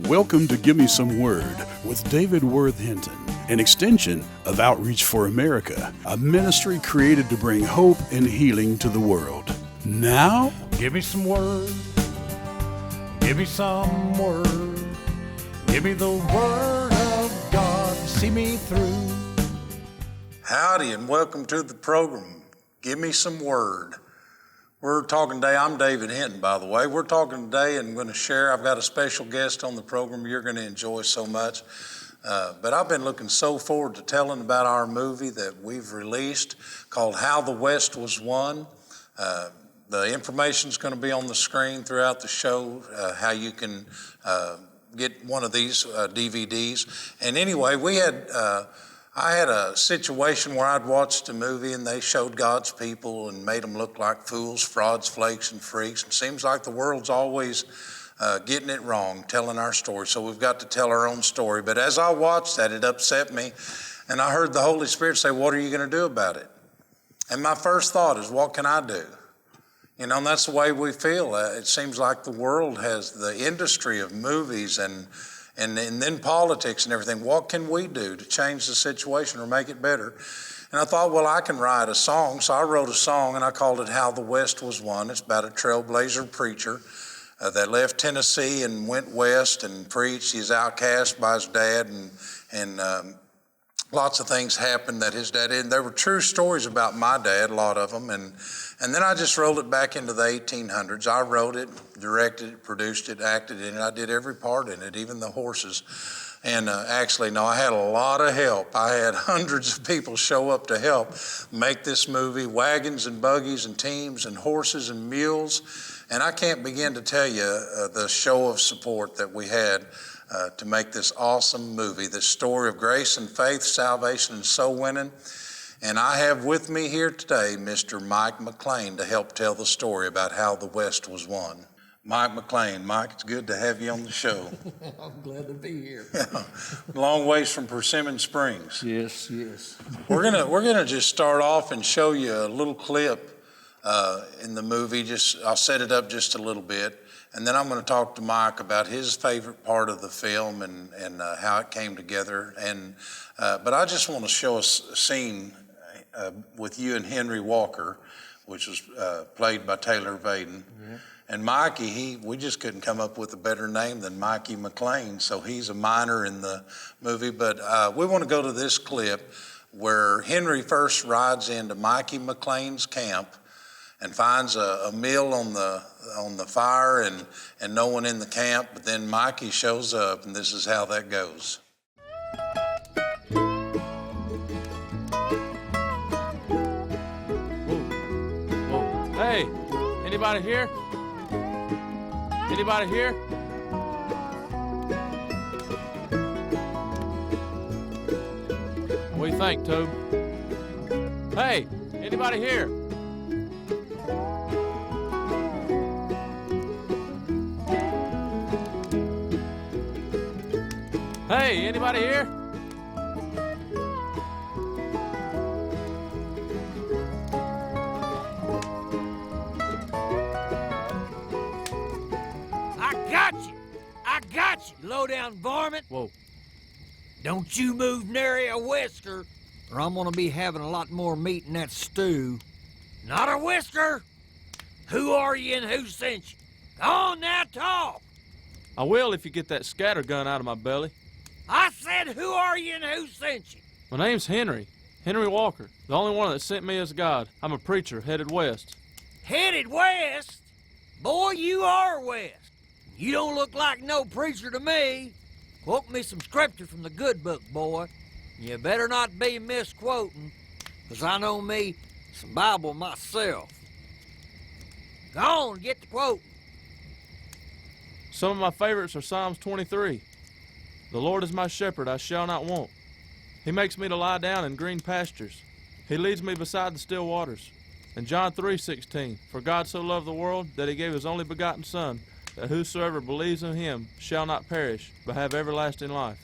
Welcome to Give Me Some Word with David Worth Hinton, an extension of Outreach for America, a ministry created to bring hope and healing to the world. Now, give me some word. Give me some word. Give me the word of God. See me through. Howdy and welcome to the program. Give me some word. We're talking today, I'm David Hinton, by the way. We're talking today and I'm going to share, I've got a special guest on the program you're going to enjoy so much. But I've been looking so forward to telling about our movie that we've released called How the West Was Won. The information's going to be on the screen throughout the show, how you can get one of these DVDs. And anyway, I had a situation where I'd watched a movie and they showed God's people and made them look like fools, frauds, flakes, and freaks. It seems like the world's always getting it wrong, telling our story. So we've got to tell our own story. But as I watched that, it upset me. And I heard the Holy Spirit say, what are you going to do about it? And my first thought is, what can I do? You know, and that's the way we feel. It seems like the world has the industry of movies and then politics and everything. What can we do to change the situation or make it better? And I thought, well, I can write a song. So I wrote a song and I called it How the West Was Won. It's about a trailblazer preacher that left Tennessee and went west and preached. He's outcast by his dad and lots of things happened that his dad did. And there were true stories about my dad, a lot of them. And then I just rolled it back into the 1800s. I wrote it, directed it, produced it, acted in it. I did every part in it, even the horses. And actually, no, I had a lot of help. I had hundreds of people show up to help make this movie, wagons and buggies and teams and horses and mules. And I can't begin to tell you the show of support that we had to make this awesome movie, this story of grace and faith, salvation and soul winning. And I have with me here today Mr. Mike McClain to help tell the story about how the West was won. Mike McClain. Mike, it's good to have you on the show. I'm glad to be here. Long ways from Persimmon Springs. Yes. We're gonna just start off and show you a little clip in the movie. I'll set it up just a little bit. And then I'm going to talk to Mike about his favorite part of the film and how it came together. But I just want to show us a scene with you and Henry Walker, which was played by Taylor Vaden. Yeah. And Mikey, we just couldn't come up with a better name than Mikey McClain, so he's a minor in the movie. But we want to go to this clip where Henry first rides into Mikey McClain's camp and finds a meal on the fire and no one in the camp. But then Mikey shows up, and this is how that goes. Whoa. Hey, anybody here? Anybody here? What do you think, Tobe? Hey, anybody here? Hey, anybody here? I got you, low-down varmint. Whoa. Don't you move nary a whisker, or I'm gonna be having a lot more meat in that stew. Not a whisker? Who are you and who sent you? Go on now, talk. I will if you get that scatter gun out of my belly. I said, who are you and who sent you? My name's Henry Walker. The only one that sent me is God. I'm a preacher headed west. Headed west? Boy, you are west. You don't look like no preacher to me. Quote me some scripture from the good book, boy. You better not be misquoting, 'cause I know me some Bible myself. Go on, get the quoting. Some of my favorites are Psalms 23. The Lord is my shepherd, I shall not want. He makes me to lie down in green pastures. He leads me beside the still waters. And John 3:16, for God so loved the world that he gave his only begotten Son, that whosoever believes in him shall not perish, but have everlasting life.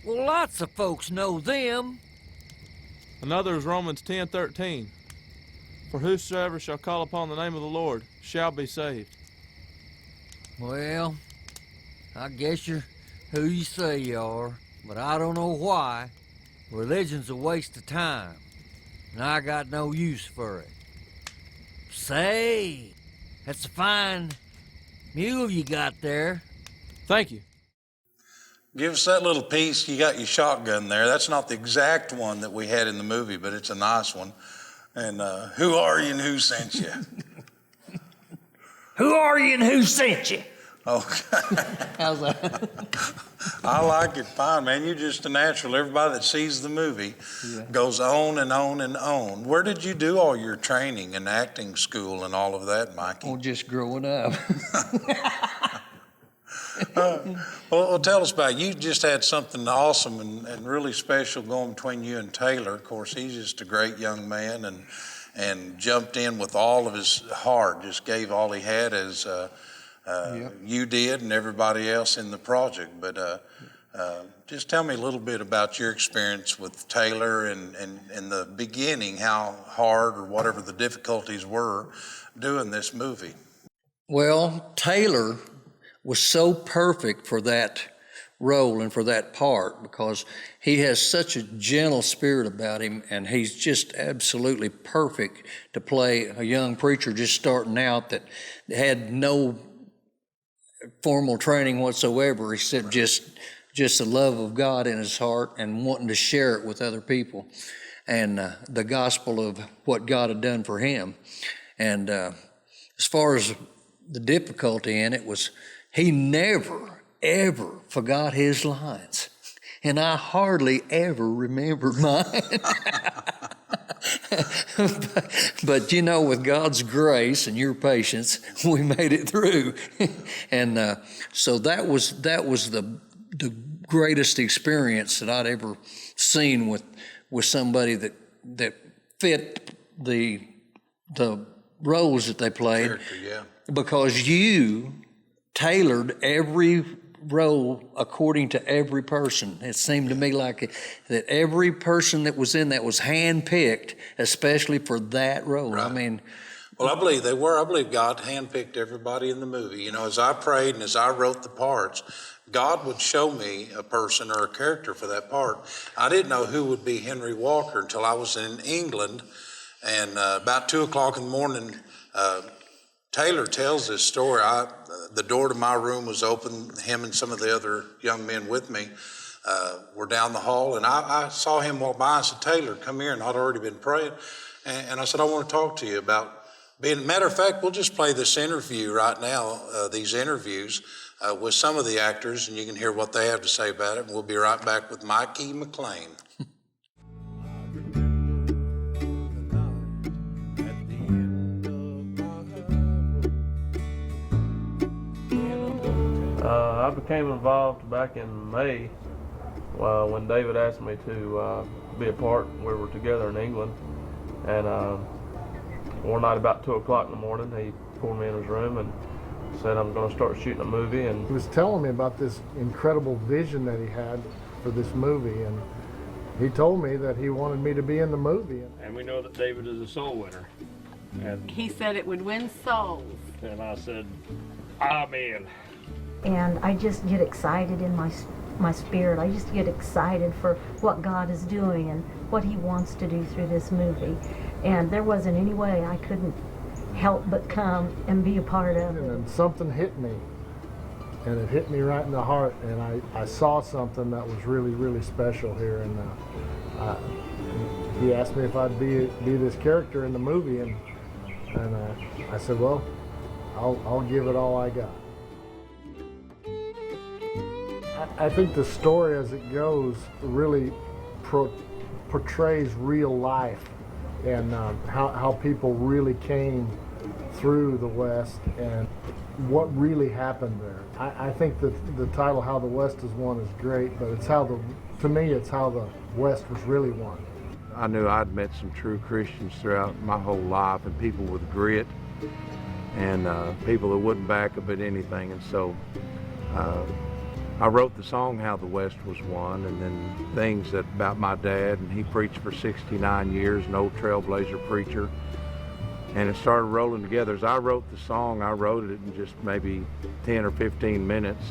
Well, lots of folks know them. Another is Romans 10:13, for whosoever shall call upon the name of the Lord shall be saved. Well, I guess you're who you say you are, but I don't know why. Religion's a waste of time, and I got no use for it. Say, that's a fine mule you got there. Thank you. Give us that little piece. You got your shotgun there. That's not the exact one that we had in the movie, but it's a nice one. And who are you and who sent you? Who are you and who sent you? Okay. How's that? I like it. Fine, man. You're just a natural. Everybody that sees the movie goes on and on and on. Where did you do all your training and acting school and all of that, Mikey? Oh, just growing up. Well, tell us about it. You just had something awesome and really special going between you and Taylor. Of course, he's just a great young man and jumped in with all of his heart, just gave all he had as you did and everybody else in the project. But just tell me a little bit about your experience with Taylor and in the beginning, how hard or whatever the difficulties were doing this movie. Well, Taylor was so perfect for that role and for that part because he has such a gentle spirit about him, and he's just absolutely perfect to play a young preacher just starting out that had no formal training whatsoever except just the love of God in his heart and wanting to share it with other people and the gospel of what God had done for him. And as far as the difficulty in it was, he never, ever forgot his lines. And I hardly ever remembered mine. but you know, with God's grace and your patience, we made it through. And so that was the greatest experience that I'd ever seen with somebody that fit the roles that they played. Character, yeah. Because you tailored every role according to every person. It seemed to me like that every person that was in that was handpicked, especially for that role. Right. I mean, well, I believe they were. I believe God handpicked everybody in the movie. You know, as I prayed and as I wrote the parts, God would show me a person or a character for that part. I didn't know who would be Henry Walker until I was in England, and about 2 o'clock in the morning, Taylor tells this story. The door to my room was open. Him and some of the other young men with me were down the hall, and I saw him walk by. I said, "Taylor, come here." And I'd already been praying. And I said, "I want to talk to you about being." Matter of fact, we'll just play this interview right now, these interviews with some of the actors, and you can hear what they have to say about it. And we'll be right back with Mikey McClain. I became involved back in May when David asked me to be a part. We were together in England, and one night about 2 o'clock in the morning, he pulled me in his room and said, "I'm going to start shooting a movie." And he was telling me about this incredible vision that he had for this movie, and he told me that he wanted me to be in the movie. And we know that David is a soul winner. And he said it would win souls. And I said, "Amen." And I just get excited in my spirit. I just get excited for what God is doing and what he wants to do through this movie. And there wasn't any way I couldn't help but come and be a part of it. And then something hit me, and it hit me right in the heart, and I saw something that was really, really special here. And he asked me if I'd be this character in the movie, and I said, well, I'll give it all I got. I think the story as it goes really portrays real life and how people really came through the West and what really happened there. I think that the title "How the West is Won" is great, but it's to me it's how the West was really won. I knew I'd met some true Christians throughout my whole life, and people with grit, and people that wouldn't back up at anything. And so I wrote the song "How the West Was Won," and then things about my dad, and he preached for 69 years, an old trailblazer preacher. And it started rolling together. As I wrote the song, I wrote it in just maybe 10 or 15 minutes.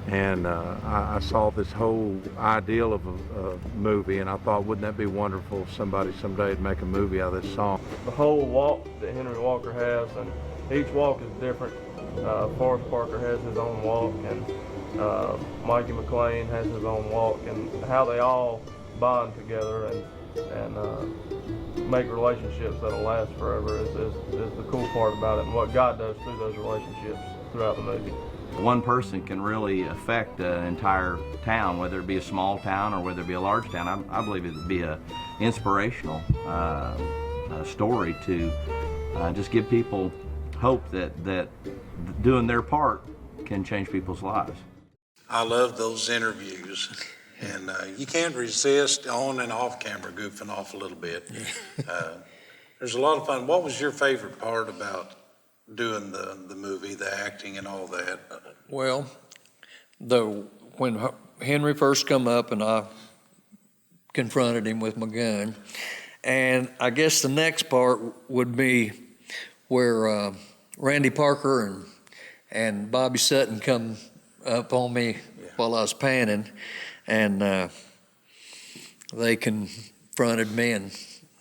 And I saw this whole ideal of a movie, and I thought, wouldn't that be wonderful if somebody someday would make a movie out of this song? The whole walk that Henry Walker has, and each walk is different. Forrest Parker has his own walk, and Mikey McClain has his own walk, and how they all bond together and make relationships that'll last forever is the cool part about it, and what God does through those relationships throughout the movie. One person can really affect an entire town, whether it be a small town or whether it be a large town. I believe it would be an inspirational story to just give people hope that doing their part can change people's lives. I love those interviews, and you can't resist on and off camera goofing off a little bit. There's a lot of fun. What was your favorite part about doing the movie, the acting and all that? Well, when Henry first come up and I confronted him with my gun, and I guess the next part would be where Randy Parker and Bobby Sutton come up on me while I was panning, and they confronted me, and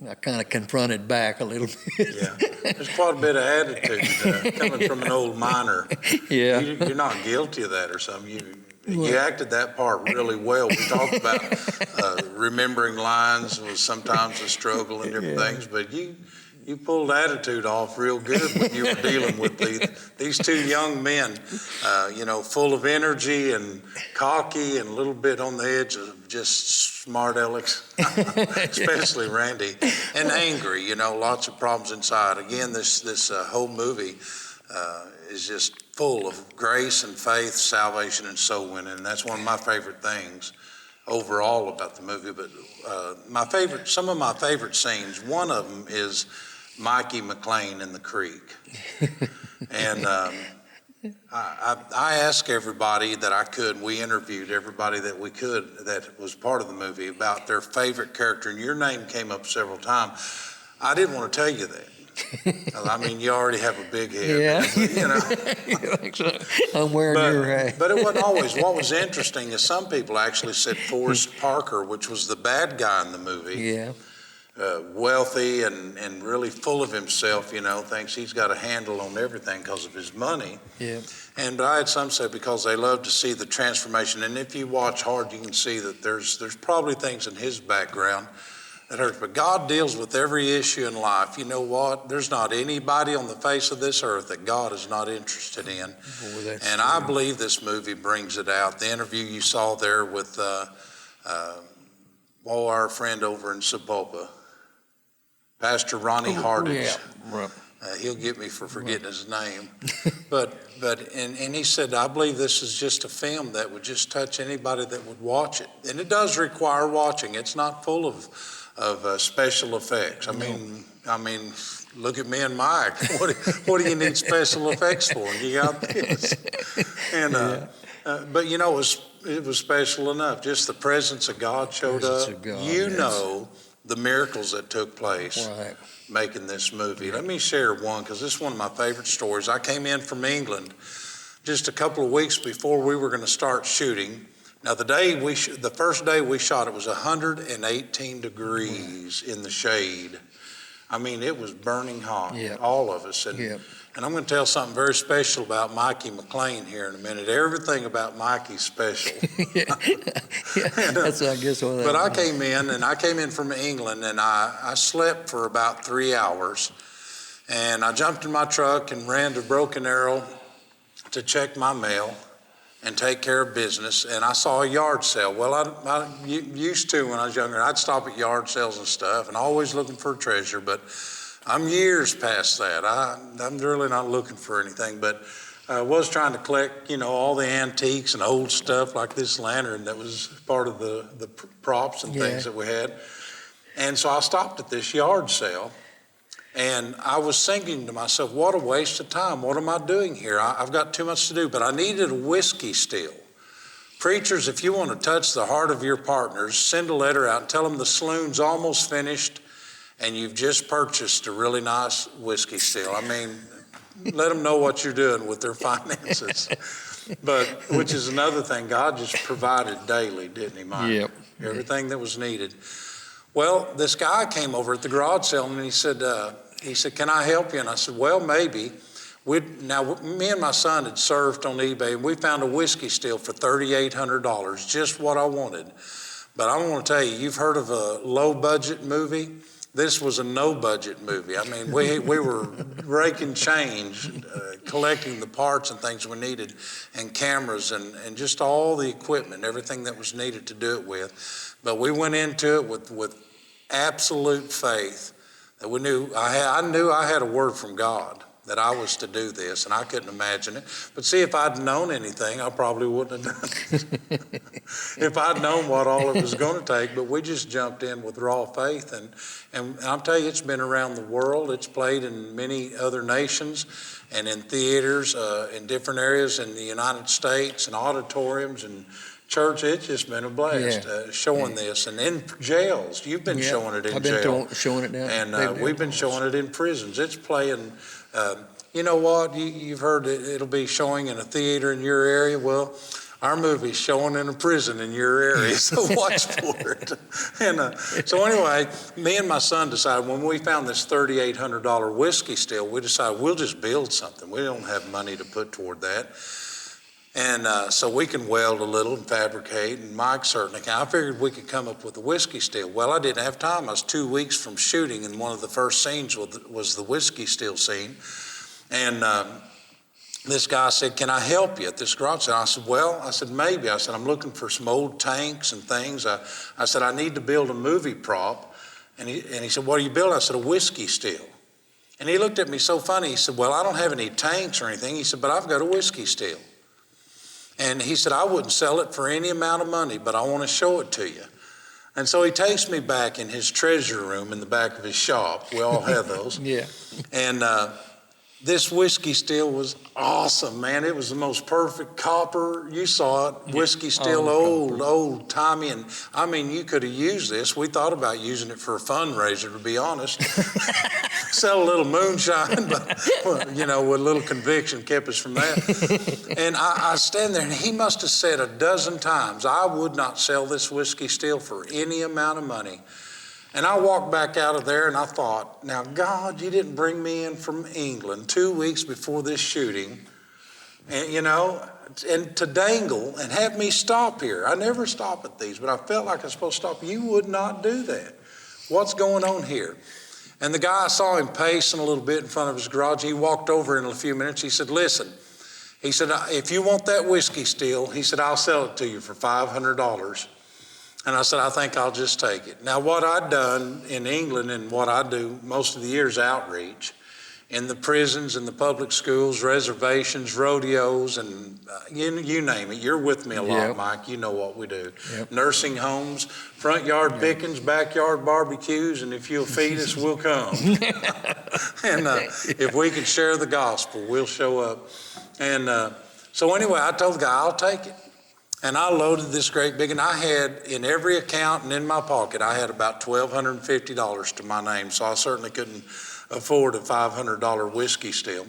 I kind of confronted back a little bit. Yeah, there's quite a bit of attitude coming from an old miner. Yeah. You're not guilty of that or something. You acted that part really well. We talked about remembering lines was sometimes a struggle and different things, but you pulled attitude off real good when you were dealing with these two young men, full of energy and cocky and a little bit on the edge of just smart alecks, especially Randy, and angry, lots of problems inside. Again, this whole movie is just full of grace and faith, salvation, and soul winning, and that's one of my favorite things overall about the movie. But some of my favorite scenes, one of them is Mikey McClain in the creek. And I asked everybody that I could, we interviewed everybody that we could that was part of the movie about their favorite character, and your name came up several times. I didn't want to tell you that. I mean, you already have a big head. Yeah. I'm wearing your hat. But it wasn't always. What was interesting is some people actually said Forrest Parker, which was the bad guy in the movie. Yeah. Wealthy and really full of himself, thinks he's got a handle on everything because of his money. Yeah. But I had some say because they love to see the transformation. And if you watch hard, you can see that there's probably things in his background that hurts. But God deals with every issue in life. You know what? There's not anybody on the face of this earth that God is not interested in. Boy, and I believe this movie brings it out. The interview you saw there with our friend over in Sapulpa, Pastor Ronnie Hardage. Yeah. Right. He'll get me for forgetting his name. But he said, I believe this is just a film that would just touch anybody that would watch it. And it does require watching. It's not full of special effects. I mean, look at me and Mike. What do you need special effects for? You got this. And but it was special enough. Just the presence of God showed up. The miracles that took place making this movie. Let me share one, because this is one of my favorite stories. I came in from England just a couple of weeks before we were going to start shooting. Now, the first day we shot, it was 118 degrees in the shade. I mean, it was burning hot, all of us. And I'm going to tell something very special about Mikey McClain here in a minute. Everything about Mikey's special. That's, I guess, what that But I came in from England, and I slept for about 3 hours. And I jumped in my truck and ran to Broken Arrow to check my mail and take care of business. And I saw a yard sale. Well, I used to, when I was younger, I'd stop at yard sales and stuff, and always looking for a treasure. But I'm years past that. I'm really not looking for anything, but I was trying to collect, all the antiques and old stuff like this lantern that was part of the props and things that we had. And so I stopped at this yard sale, and I was thinking to myself, what a waste of time. What am I doing here? I've got too much to do, but I needed a whiskey still. Preachers, if you want to touch the heart of your partners, send a letter out and tell them the saloon's almost finished and you've just purchased a really nice whiskey still. I mean, let them know what you're doing with their finances. But, which is another thing, God just provided daily, didn't he, Mike? Yep. Everything that was needed. Well, this guy came over at the garage sale and he said, can I help you? And I said, well, maybe. Now, me and my son had surfed on eBay and we found a whiskey still for $3,800, just what I wanted. But I want to tell you, you've heard of a low-budget movie? This was a no-budget movie. I mean, we were raking change, collecting the parts and things we needed, and cameras and just all the equipment, everything that was needed to do it with. But we went into it with absolute faith that we knew I knew I had a word from God that I was to do this, and I couldn't imagine it. But see, if I'd known anything, I probably wouldn't have done it. If I'd known what all it was going to take, but we just jumped in with raw faith, and I'll tell you, it's been around the world. It's played in many other nations and in theaters in different areas in the United States and auditoriums and church. It's just been a blast showing this, and in jails. You've been showing it in jail. I've been showing it now. And we've been showing it in prisons. It's playing. You know what? You've heard it'll be showing in a theater in your area. Well, our movie's showing in a prison in your area, so watch for it. And so anyway, me and my son decided when we found this $3,800 whiskey still, we decided we'll just build something. We don't have money to put toward that. And so we can weld a little and fabricate, and Mike certainly can. I figured we could come up with a whiskey still. Well, I didn't have time. I was 2 weeks from shooting, and one of the first scenes was the whiskey still scene. And this guy said, can I help you at this garage? And I said, well, maybe. I said, I'm looking for some old tanks and things. I said, I need to build a movie prop. And he said, what are you building? I said, a whiskey still. And he looked at me so funny. He said, well, I don't have any tanks or anything. He said, but I've got a whiskey still. And he said, I wouldn't sell it for any amount of money, but I want to show it to you. And so he takes me back in his treasure room in the back of his shop. We all have those. Yeah. And this whiskey still was awesome, man. It was the most perfect copper. You saw it. Whiskey still, old timey. And I mean, you could have used this. We thought about using it for a fundraiser, to be honest. Sell a little moonshine, but, with a little conviction kept us from that. And I stand there, and he must have said a dozen times, I would not sell this whiskey still for any amount of money. And I walked back out of there and I thought, now, God, you didn't bring me in from England 2 weeks before this shooting, and, and to dangle and have me stop here. I never stop at these, but I felt like I was supposed to stop. You would not do that. What's going on here? And the guy, I saw him pacing a little bit in front of his garage. He walked over in a few minutes. He said, listen, he said, if you want that whiskey still, he said, I'll sell it to you for $500. And I said, I think I'll just take it. Now, what I'd done in England and what I do most of the year is outreach in the prisons, in the public schools, reservations, rodeos, and you name it. You're with me a lot, Mike. You know what we do. Yep. Nursing homes, front yard pickings, backyard barbecues, and if you'll feed us, we'll come. And if we can share the gospel, we'll show up. And so anyway, I told the guy, I'll take it. And I loaded this great big, and I had in every account and in my pocket, I had about $1,250 to my name. So I certainly couldn't afford a $500 whiskey still.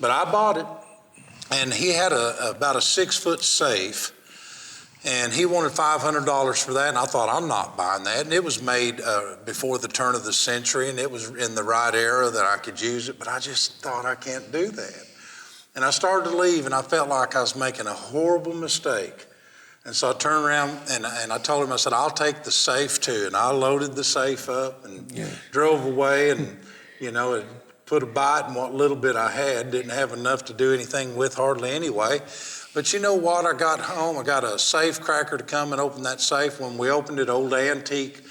But I bought it, and he had about a 6-foot safe, and he wanted $500 for that. And I thought, I'm not buying that. And it was made before the turn of the century, and it was in the right era that I could use it. But I just thought, I can't do that. And I started to leave, and I felt like I was making a horrible mistake. And so I turned around, and I told him, I said, I'll take the safe too. And I loaded the safe up and drove away and, put a bite in what little bit I had. Didn't have enough to do anything with hardly anyway. But you know what? I got home. I got a safe cracker to come and open that safe. When we opened it, old antique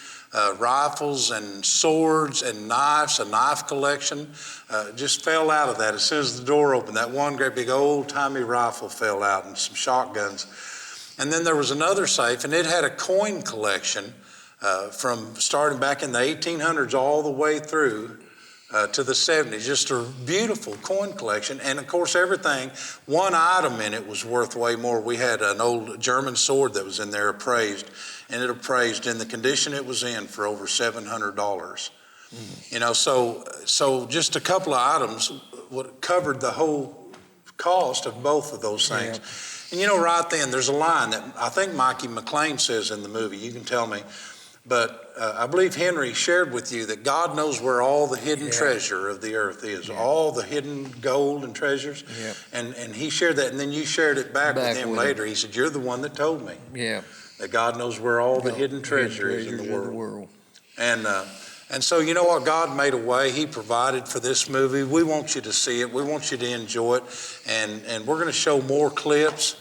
rifles and swords and knives, a knife collection, just fell out of that. As soon as the door opened, that one great big old-timey rifle fell out and some shotguns. And then there was another safe, and it had a coin collection from starting back in the 1800s all the way through to the 70s, just a beautiful coin collection. And of course, everything, one item in it was worth way more. We had an old German sword that was in there appraised, and it appraised in the condition it was in for over $700. So just a couple of items covered the whole cost of both of those things. And you know, right then, there's a line that I think Mikey McClain says in the movie, you can tell me, but I believe Henry shared with you that God knows where all the hidden treasure of the earth is, all the hidden gold and treasures. And he shared that, and then you shared it back with him later. He said, you're the one that told me that God knows where all the hidden treasure is in the world. And so, you know what? God made a way. He provided for this movie. We want you to see it. We want you to enjoy it. And we're going to show more clips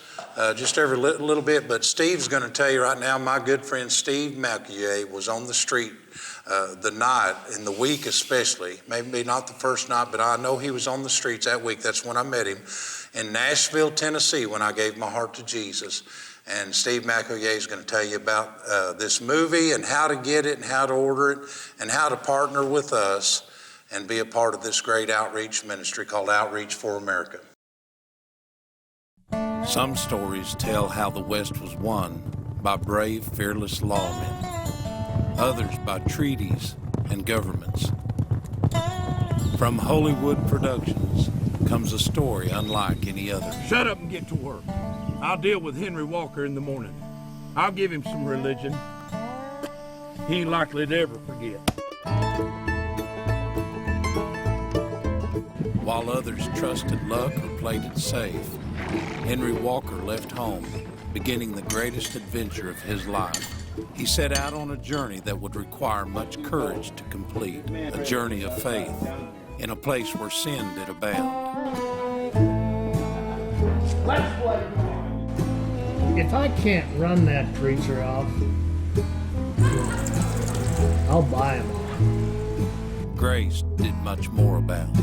just every little bit. But Steve's going to tell you right now, my good friend Steve McClain was on the street the night, in the week especially. Maybe not the first night, but I know he was on the streets that week. That's when I met him in Nashville, Tennessee, when I gave my heart to Jesus. And Steve McClain is going to tell you about this movie and how to get it and how to order it and how to partner with us and be a part of this great outreach ministry called Outreach for America. Some stories tell how the West was won by brave, fearless lawmen. Others by treaties and governments. From Holywood Productions comes a story unlike any other. Shut up and get to work. I'll deal with Henry Walker in the morning. I'll give him some religion. He ain't likely to ever forget. While others trusted luck or played it safe, Henry Walker left home, beginning the greatest adventure of his life. He set out on a journey that would require much courage to complete, a journey of faith in a place where sin did abound. Let's play. If I can't run that preacher off, I'll buy him off. Grace did much more abound.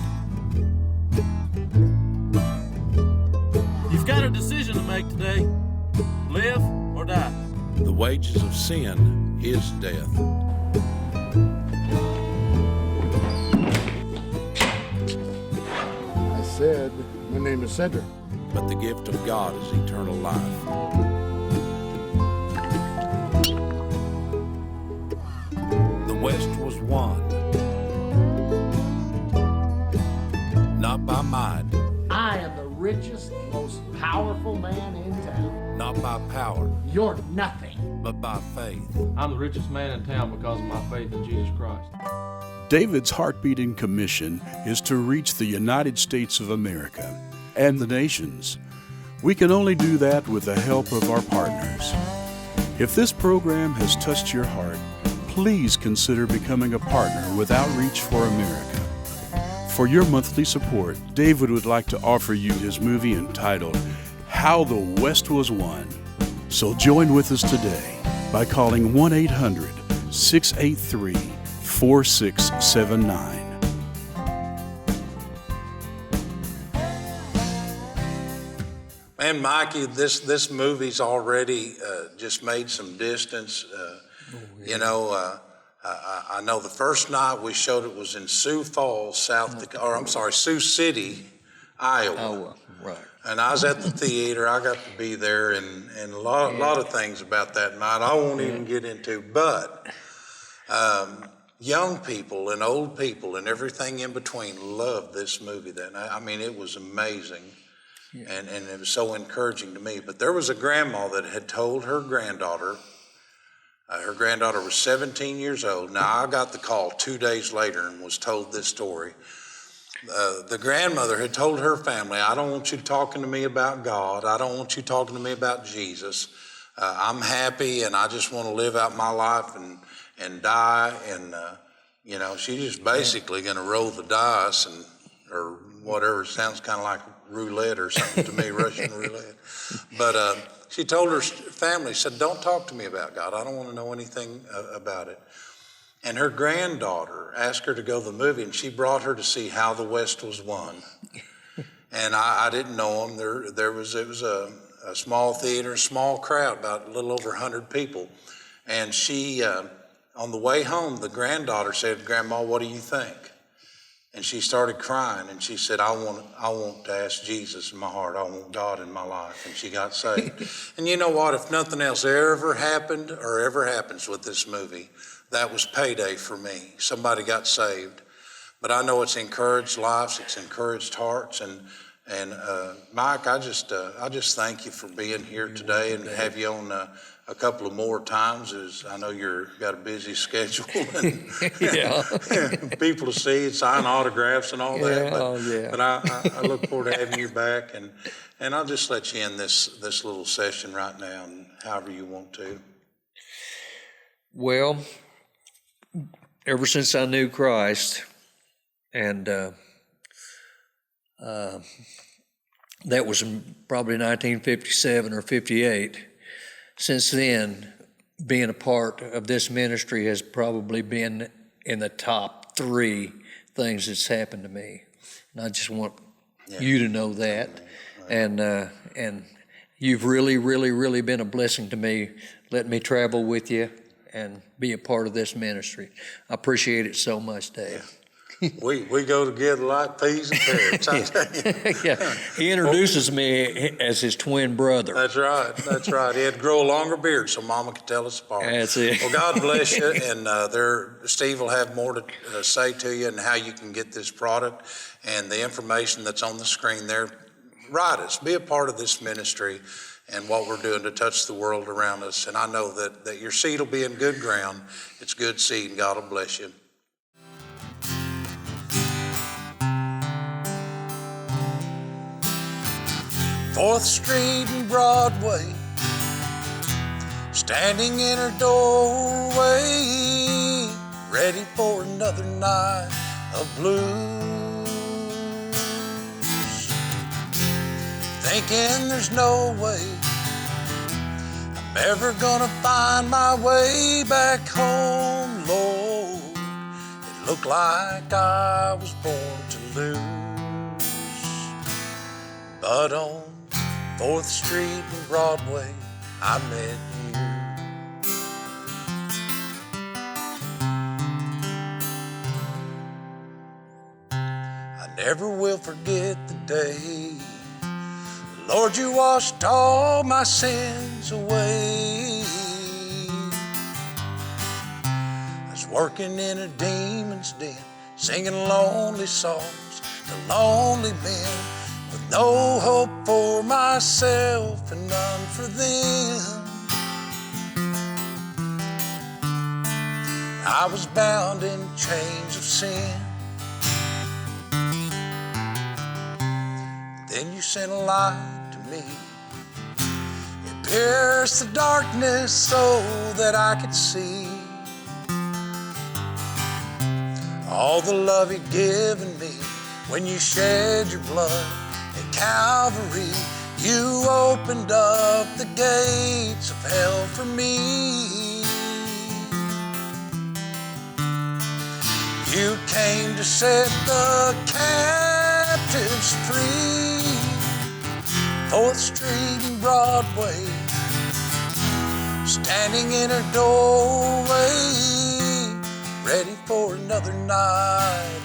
You've got a decision to make today. Live or die. The wages of sin is death. I said, my name is Cedric. But the gift of God is eternal life. The West was won, not by might. I am the richest, most powerful man in town. Not by power. You're nothing. But by faith. I'm the richest man in town because of my faith in Jesus Christ. David's heartbeating commission is to reach the United States of America and the nations. We can only do that with the help of our partners. If this program has touched your heart, please consider becoming a partner with Outreach for America. For your monthly support, David would like to offer you his movie entitled How the West Was Won. So join with us today by calling 1-800-683-4679. Man, Mikey, this movie's already just made some distance. You know, I know the first night we showed it was in Sioux Falls, Sioux City, Iowa. Right. And I was at the theater. I got to be there, and a lot of things about that night I won't even get into. But young people and old people and everything in between loved this movie that night. I mean, it was amazing. Yeah. And it was so encouraging to me. But there was a grandma that had told her granddaughter was 17 years old. Now, I got the call 2 days later and was told this story. The grandmother had told her family, I don't want you talking to me about God. I don't want you talking to me about Jesus. I'm happy and I just want to live out my life and die. And, you know, she's just basically going to roll the dice or whatever. Sounds kind of like roulette or something to me, Russian roulette. But she told her family, said, don't talk to me about God. I don't want to know anything about it. And her granddaughter asked her to go to the movie, and she brought her to see How the West Was Won. And I didn't know them. It was a small theater, a small crowd, about a little over 100 people. And she, on the way home, the granddaughter said, Grandma, what do you think? And she started crying, and she said, I want to ask Jesus in my heart. I want God in my life. And she got saved. And you know what? If nothing else ever happened or ever happens with this movie, that was payday for me. Somebody got saved. But I know it's encouraged lives, it's encouraged hearts, and And Mike, I just thank you for being here today and have you on a couple of more times. As I know you've got a busy schedule and people to see, sign autographs and all that. But I look forward to having you back, and I'll just let you end this little session right now, and however you want to. Well, ever since I knew Christ, and that was in probably 1957 or 58. Since then, being a part of this ministry has probably been in the top 3 things that's happened to me. And I just want you to know that. And you've really, really, really been a blessing to me. Let me travel with you and be a part of this ministry. I appreciate it so much, Dave. We go together like peas and carrots, I tell you. He introduces me as his twin brother. That's right. He had to grow a longer beard so Mama could tell us apart. That's it. Well, God bless you, and Steve will have more to say to you and how you can get this product and the information that's on the screen there. Write us, be a part of this ministry and what we're doing to touch the world around us. And I know that your seed will be in good ground. It's good seed, and God will bless you. Fourth Street and Broadway, standing in her doorway, ready for another night of blues, thinking there's no way I'm ever gonna find my way back home, Lord. It looked like I was born to lose, but on 4th Street and Broadway, I met you. I never will forget the day, Lord, you washed all my sins away. I was working in a demon's den, singing lonely songs to lonely men, with no hope for myself and none for them. I was bound in chains of sin. Then you sent a light to me. It pierced the darkness so that I could see all the love you'd given me when you shed your blood at Calvary. You opened up the gates of hell for me. You came to set the captives free. 4th Street and Broadway, standing in her doorway, ready for another night